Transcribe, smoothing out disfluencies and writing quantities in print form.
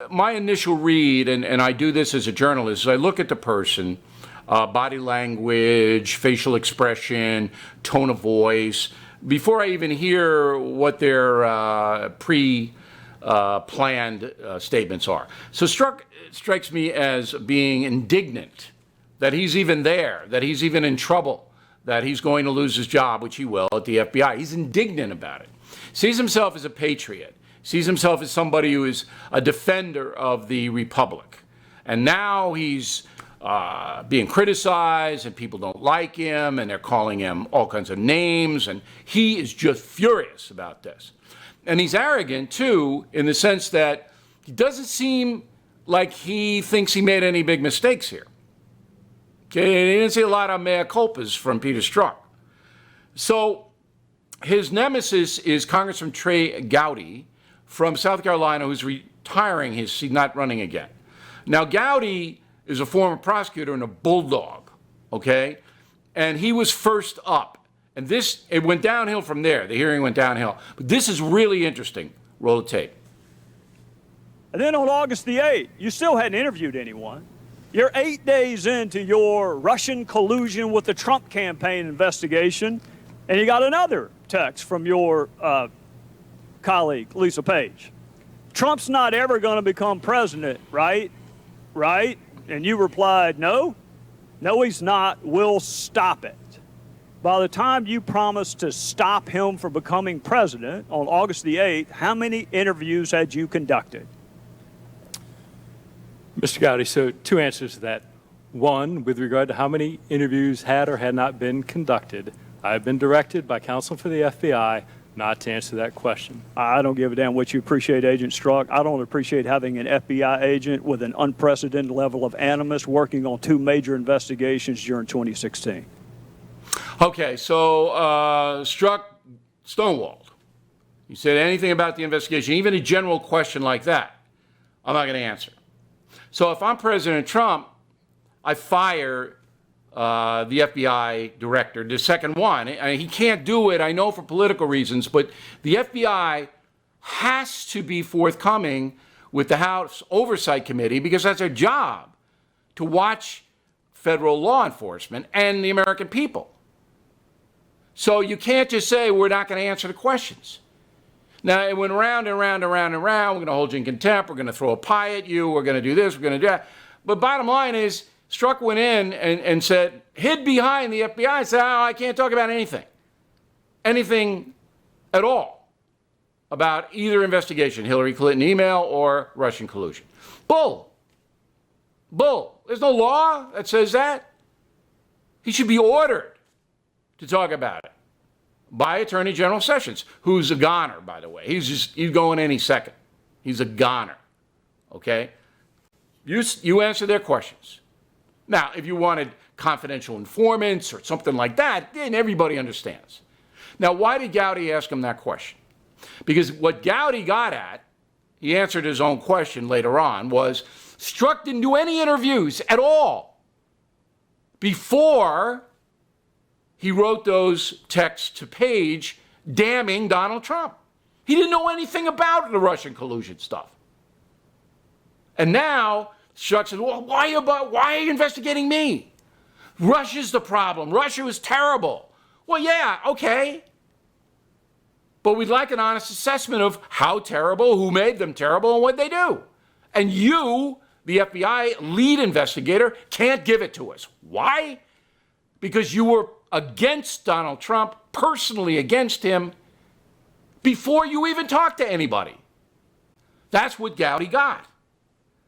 my initial read, and I do this as a journalist, is I look at the person, body language, facial expression, tone of voice, before I even hear what their pre-planned statements are. So Strzok strikes me as being indignant that he's even there, that he's even in trouble, that he's going to lose his job, which he will at the FBI. He's indignant about it. Sees himself as a patriot. Sees himself as somebody who is a defender of the republic. And now he's being criticized, and people don't like him, and they're calling him all kinds of names, and he is just furious about this. And he's arrogant, too, in the sense that he doesn't seem like he thinks he made any big mistakes here. Okay, he didn't see a lot of mea culpas from Peter Strzok. So his nemesis is Congressman Trey Gowdy from South Carolina, who's retiring. He's not running again. Now, Gowdy is a former prosecutor and a bulldog, okay? And he was first up. And it went downhill from there. The hearing went downhill. But this is really interesting. Roll the tape. And then on August the 8th, you still hadn't interviewed anyone. You're 8 days into your Russian collusion with the Trump campaign investigation, and you got another text from your colleague, Lisa Page. Trump's not ever going to become president, right? Right? And you replied, no, he's not. We'll stop it. By the time you promised to stop him from becoming president on August the 8th, how many interviews had you conducted? Mr. Gowdy, so two answers to that. One, with regard to how many interviews had or had not been conducted, I've been directed by counsel for the FBI not to answer that question. I don't give a damn what you appreciate, Agent Strzok. I don't appreciate having an FBI agent with an unprecedented level of animus working on two major investigations during 2016. Okay, so Strzok stonewalled. He said anything about the investigation, even a general question like that, I'm not going to answer. So if I'm President Trump, I fire the FBI director, the second one. He can't do it, I know, for political reasons, but the FBI has to be forthcoming with the House Oversight Committee because that's their job, to watch federal law enforcement and the American people. So you can't just say, we're not going to answer the questions. Now, it went round and round and round and round. We're going to hold you in contempt. We're going to throw a pie at you. We're going to do this. We're going to do that. But bottom line is, Strzok went in and said, hid behind the FBI and said, oh, I can't talk about anything at all about either investigation, Hillary Clinton email or Russian collusion. Bull. There's no law that says that. He should be ordered to talk about it by Attorney General Sessions, who's a goner, by the way. He's going any second. He's a goner, okay? You answer their questions. Now, if you wanted confidential informants or something like that, then everybody understands. Now, why did Gowdy ask him that question? Because what Gowdy got at, he answered his own question later on, was Strzok didn't do any interviews at all before he wrote those texts to Page damning Donald Trump. He didn't know anything about the Russian collusion stuff. And now Strzok says, well, why are you investigating me? Russia's the problem. Russia was terrible. Well, yeah, okay. But we'd like an honest assessment of how terrible, who made them terrible, and what they do. And you, the FBI lead investigator, can't give it to us. Why? Because you were against Donald Trump, personally against him, before you even talked to anybody. That's what Gowdy got.